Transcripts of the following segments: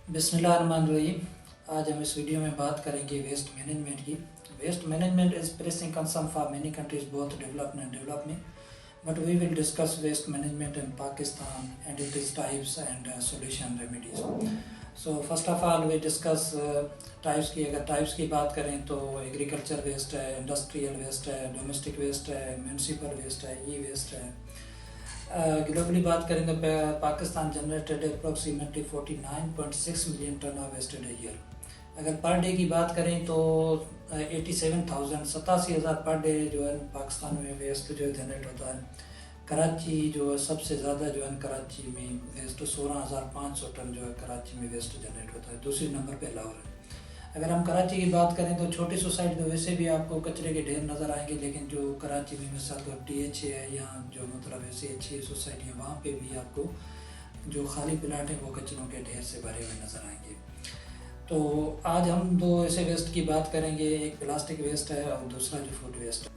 बिस्मिल्लाहिर्रहमानिर्रहीम। आज हम इस वीडियो में बात करेंगे वेस्ट मैनेजमेंट की। Waste management is pressing concern for many countries both developed and developing, but we will discuss waste management in Pakistan and its types and solution remedies. So first of all we discuss types की। अगर types की बात करें तो agriculture waste है, industrial waste है, domestic waste है, municipal waste है, ई वेस्ट है। ग्लोबली बात करें तो Pakistan generated approximately 49.6 million ton of waste a year. अगर पर डे की बात करें तो 87,000 पर डे जो है पाकिस्तान में वेस्ट जो है जनरेट होता है। कराची जो है सबसे ज़्यादा जो है कराची में वेस्ट 16,500 टन जो है कराची में वेस्ट जनरेट होता है। दूसरे नंबर पे लाहौर है। अगर हम कराची की बात करें तो छोटी सोसाइटी तो वैसे भी आपको कचरे के ढेर नज़र आएंगे, लेकिन जो कराची में मिसाल को TH है या जो मतलब ऐसी अच्छी सोसाइटी है वहाँ पे भी आपको जो खाली प्लाट है वो कचरों के ढेर से भरे हुए नज़र आएंगे। तो आज हम दो ऐसे वेस्ट की बात करेंगे, एक प्लास्टिक वेस्ट है और दूसरा जो फूड वेस्ट है।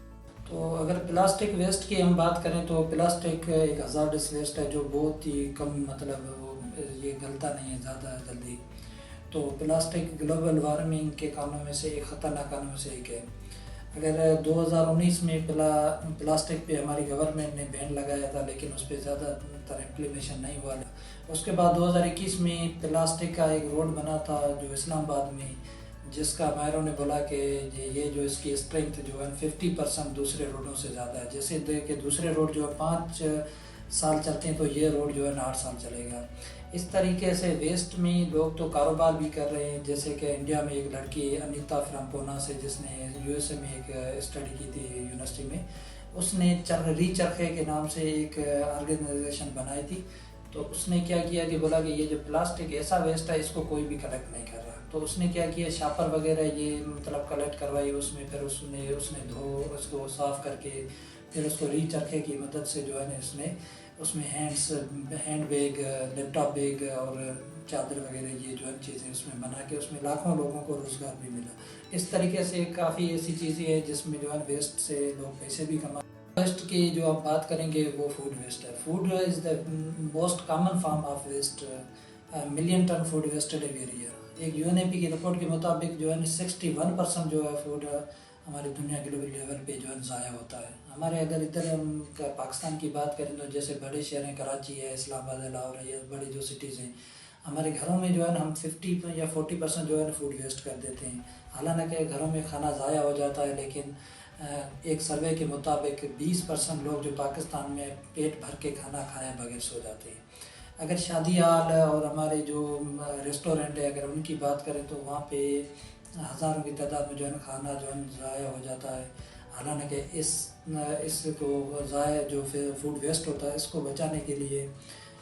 तो अगर प्लास्टिक वेस्ट की हम बात करें तो प्लास्टिक एक हज़ार्डस वेस्ट है जो बहुत ही कम मतलब वो ये गलता नहीं है ज़्यादा जल्दी। तो प्लास्टिक ग्लोबल वार्मिंग के कारणों में से एक ख़तरनाक कारणों में से एक है। अगर 2019 में प्लास्टिक पे हमारी गवर्नमेंट ने बैन लगाया था, लेकिन उस पर ज़्यादातर इम्प्लीमेशन नहीं हुआ। उसके बाद 2021 में प्लास्टिक का एक रोड बना था जो इस्लामाबाद में, जिसका मायरों ने बोला कि ये जो इसकी स्ट्रेंथ जो है 50% दूसरे रोडों से ज़्यादा है। जैसे कि दूसरे रोड जो है 5 साल चलते हैं तो ये रोड जो है 8 साल चलेगा। इस तरीके से वेस्ट में लोग तो कारोबार भी कर रहे हैं। जैसे कि इंडिया में एक लड़की अनीता फ्रॉम पूना से, जिसने USA में एक स्टडी की थी यूनिवर्सिटी में, उसने रीचरखे के नाम से एक ऑर्गेनाइजेशन बनाई थी। तो उसने क्या किया कि बोला कि ये जो प्लास्टिक ऐसा वेस्ट है इसको कोई भी कलेक्ट नहीं कर रहा। तो उसने क्या किया, शापर वगैरह ये मतलब कलेक्ट करवाई उसमें, फिर उसने उसको साफ़ करके फिर उसको रीचरखे की मदद से जो है ना उसमें हैंड बैग, लैपटॉप बैग और चादर वगैरह ये जो है चीज़ें उसमें बना के उसमें लाखों लोगों को रोज़गार भी मिला। इस तरीके से काफ़ी ऐसी चीज़ें हैं जिसमें जो है वेस्ट से लोग पैसे भी कमा। वेस्ट की जो आप बात करेंगे वो फूड वेस्ट है। Food is the most common form of waste. Million ton food wasted every year. एक UNEP की रिपोर्ट के मुताबिक जो है 61% जो है फूड हमारी दुनिया ग्लोबल लेवल पे जो है ज़ाया होता है। हमारे अगर इधर हम पाकिस्तान की बात करें तो जैसे बड़े शहर हैं, कराची है, इस्लामाबाद है, लाहौर है, ये बड़ी जो सिटीज़ हैं, हमारे घरों में जो है हम 50 या 40% जो है फूड वेस्ट कर देते हैं। हालांकि घरों में खाना ज़ाया हो जाता है, लेकिन एक सर्वे के मुताबिक 20% लोग जो पाकिस्तान में पेट भर के खाना खाए बगैर सो जाते हैं। अगर शादी हाल और हमारे जो रेस्टोरेंट है अगर उनकी बात करें तो वहाँ पे हज़ारों की तादाद में जो है खाना जो है ज़ाया हो जाता है। हालांकि इसको ज़ाया जो फूड वेस्ट होता है इसको बचाने के लिए,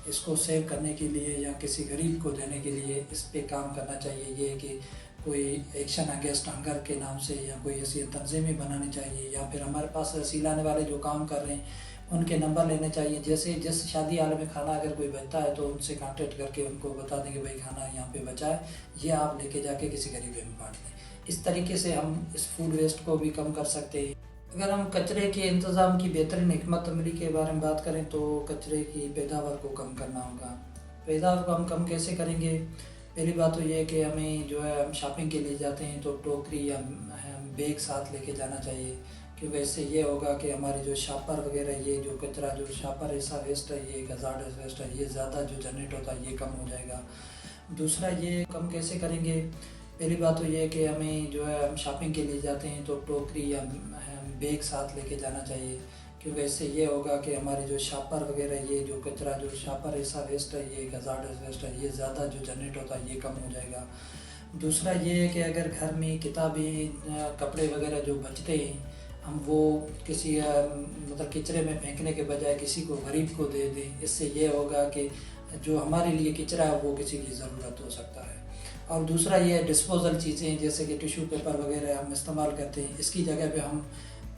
इसको सेव करने के लिए या किसी गरीब को देने के लिए इस पे काम करना चाहिए। ये कि कोई एक्शन अगेंस्ट हंगर के नाम से या कोई ऐसी तंजीमें बनानी चाहिए, या फिर हमारे पास रसीद लाने वाले जो काम कर रहे हैं उनके नंबर लेने चाहिए। जैसे जिस शादी हाल में खाना अगर कोई बचता है तो उनसे कांटेक्ट करके उनको बता दें कि भाई खाना यहाँ पे बचा है, ये आप लेके जाके किसी गरीब में बांट दें। इस तरीके से हम इस फूड वेस्ट को भी कम कर सकते हैं। अगर हम कचरे के इंतज़ाम की बेहतरीन हिकमत अमली के बारे में बात करें तो कचरे की पैदावार को कम करना होगा। पैदावार को हम कम कैसे करेंगे? पहली बात तो ये है कि हमें जो है हम शॉपिंग के लिए जाते हैं तो टोकरी या बैग साथ लेके जाना चाहिए, क्योंकि इससे ये होगा कि हमारी जो शापर वगैरह ये जो कचरा जो शापर ऐसा वेस्ट है, ये एक हज़ार्डस वेस्ट है, ये ज़्यादा जो जनरेट होता है ये कम हो जाएगा। दूसरा ये कम कैसे करेंगे? पहली बात तो ये है कि हमें जो है हम शॉपिंग के लिए जाते हैं तो टोकरी या बैग साथ लेके जाना चाहिए, क्योंकि इससे ये होगा कि हमारी जो शापर वगैरह ये जो कचरा जो शापर ऐसा वेस्ट है, ये एक हज़ार्डस वेस्ट है, ये ज़्यादा जो जनरेट होता है ये कम हो जाएगा। दूसरा ये है कि अगर घर में किताबें कपड़े वगैरह जो बचते हैं हम वो किसी मतलब किचरे में फेंकने के बजाय किसी को गरीब को दे दें। इससे ये होगा कि जो हमारे लिए कचरा है वो किसी की ज़रूरत हो सकता है। और दूसरा ये डिस्पोजल चीज़ें जैसे कि टिश्यू पेपर वगैरह हम इस्तेमाल करते हैं, इसकी जगह पे हम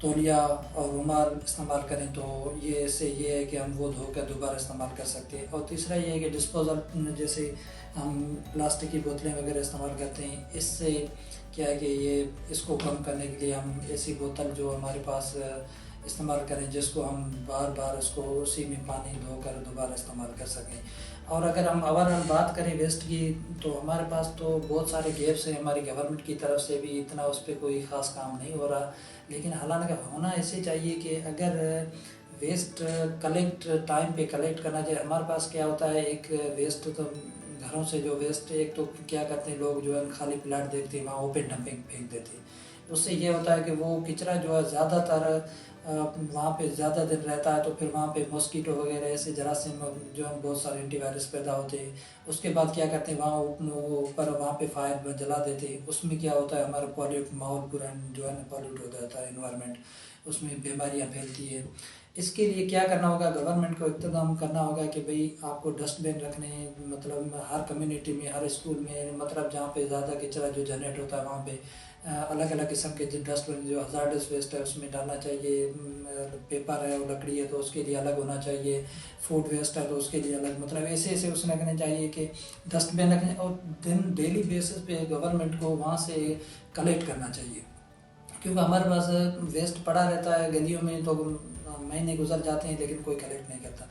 तौलिया और रुमाल इस्तेमाल करें तो ये इससे ये है कि हम वो धोकर दोबारा इस्तेमाल कर सकते हैं। और तीसरा ये है कि डिस्पोजल जैसे हम प्लास्टिक की बोतलें वगैरह इस्तेमाल करते हैं, इससे क्या है कि ये इसको कम करने के लिए हम ऐसी बोतल जो हमारे पास इस्तेमाल करें, जिसको हम बार बार उसको उसी में पानी धोकर दोबारा इस्तेमाल कर सकें। और अगर हम ओवरऑल बात करें वेस्ट की, तो हमारे पास तो बहुत सारे गैप्स हैं, हमारी गवर्नमेंट की तरफ से भी इतना उस पर कोई ख़ास काम नहीं हो रहा। लेकिन हालांकि होना ऐसे चाहिए कि अगर वेस्ट कलेक्ट टाइम पे कलेक्ट करना चाहिए। हमारे पास क्या होता है, एक वेस्ट तो घरों से जो वेस्ट, एक तो क्या करते हैं लोग जो है खाली प्लाट देखते हैं वहाँ ओपन डंपिंग फेंक देते हैं। उससे ये होता है कि वो कचरा जो है ज़्यादातर वहाँ पे ज़्यादा दिन रहता है, तो फिर वहाँ पे मॉस्कीटो वगैरह ऐसे जरासीम जो है बहुत सारे एंटीवायरस पैदा होते हैं। उसके बाद क्या करते हैं, वहाँ वो ऊपर वहाँ पे फायर जला देते हैं। उसमें क्या होता है, हमारा पॉल्यूट माहौल पूरा जो है ना पॉल्यूट हो जाता है इन्वायरमेंट, उसमें बीमारियाँ फैलती है। इसके लिए क्या करना होगा, गवर्नमेंट को इक़्तिदाम करना होगा कि भाई आपको डस्टबिन रखने हैं, मतलब हर कम्युनिटी में, हर स्कूल में, मतलब जहाँ पे ज़्यादा कचरा जो जनरेट होता है वहाँ पे अलग अलग किस्म के जो डस्टबिन जो हज़ार्डस वेस्ट है उसमें डालना चाहिए। पेपर है और लकड़ी है तो उसके लिए अलग होना चाहिए, फूड वेस्ट है तो उसके लिए अलग, मतलब ऐसे ऐसे उसमें रखने चाहिए कि डस्टबिन रखने। और डेली बेसिस पे गवर्नमेंट को वहाँ से कलेक्ट करना चाहिए, क्योंकि हमारे पास वेस्ट पड़ा रहता है गलियों में, तो महीने गुजर जाते हैं लेकिन कोई कलेक्ट नहीं करता।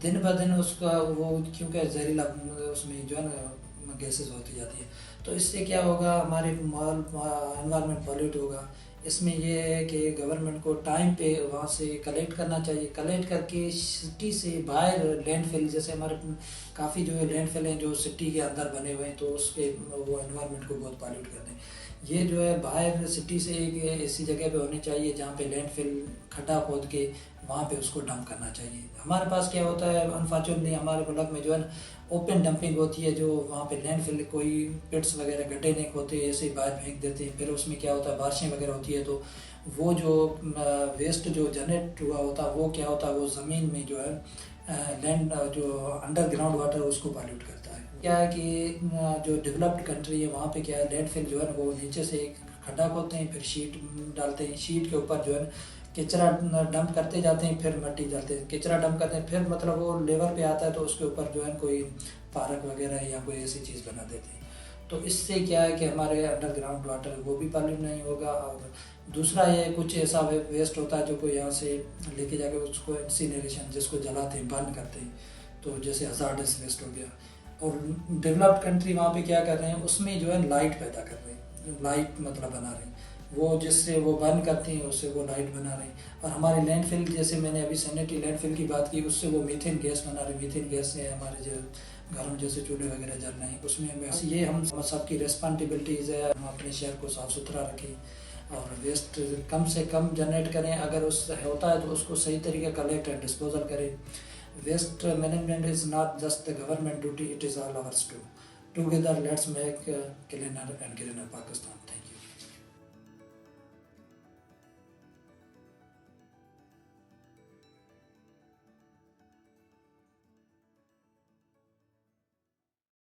दिन ब दिन उसका वो, क्योंकि जहरीला उसमें जो है ना गैसेज होती जाती है, तो इससे क्या होगा, हमारे माहौल एनवायरनमेंट पॉल्यूट होगा। इसमें यह है कि गवर्नमेंट को टाइम पे वहाँ से कलेक्ट करना चाहिए, कलेक्ट करके सिटी से बाहर लैंडफिल, जैसे हमारे काफ़ी जो है लैंडफिल हैं जो सिटी के अंदर बने हुए हैं, तो उसके वो एनवायरनमेंट को बहुत पॉल्यूट करते हैं। ये जो है बाहर सिटी से एक ऐसी जगह पे होनी चाहिए जहाँ पे लैंडफिल खड्डा खोद के वहाँ पे उसको डंप करना चाहिए। हमारे पास क्या होता है, अनफॉर्चुनेटली हमारे मुल्क में जो है ओपन डंपिंग होती है, जो वहाँ पे लैंडफिल कोई पिट्स वगैरह गड्ढे नहीं होते, ऐसे ही बाहर फेंक देते हैं। फिर उसमें क्या होता है, बारिशें वगैरह होती है तो वो जो वेस्ट जो जनरेट हुआ होता है वो क्या होता है, वो ज़मीन में जो है लैंड जो अंडरग्राउंड वाटर उसको पॉल्यूट करता है। क्या है कि जो डेवलप्ड कंट्री है वहाँ पे क्या है, लैंडफिल जो है वो नीचे से एक खड्डा खोदते हैं, फिर शीट डालते हैं, शीट के ऊपर जो है कचरा डंप करते जाते हैं, फिर मिट्टी डालते हैं, कचरा डंप करते हैं, फिर मतलब वो लेवल पे आता है तो उसके ऊपर जो है कोई पार्क वगैरह या कोई ऐसी चीज़ बना देते हैं। तो इससे क्या है कि हमारे अंडरग्राउंड वाटर वो भी पॉल्यूट नहीं होगा। और दूसरा ये कुछ ऐसा वेस्ट होता है जो कोई यहाँ से लेके जाके उसको इंसिनरेशन, जिसको जलाते हैं, बर्न करते हैं, तो जैसे हज़ार्डस वेस्ट हो गया। और डेवलप्ड कंट्री वहाँ पे क्या कर रहे हैं, उसमें जो है लाइट पैदा कर रहे हैं, लाइट मतलब बना रहे हैं, वो जिससे वो बर्न करती हैं उससे वो लाइट बना रहे हैं। और हमारे लैंडफिल, जैसे मैंने अभी सैनिटरी लैंडफिल की बात की, उससे वो मीथेन गैस बना रहे हैं। मीथेन गैस से हमारे जो घरों जैसे चूल्हे वगैरह जल रहे हैं उसमें ये हम सबकी रिस्पॉन्सिबिलिटीज़ है, हम अपने शहर को साफ़ सुथरा रखें और वेस्ट कम से कम जनरेट करें। अगर उस होता है तो उसको सही तरीके कलेक्ट एंड डिस्पोजल करें। Waste management is not just the government duty, it is all ours too. Together, let's make cleaner and greener Pakistan.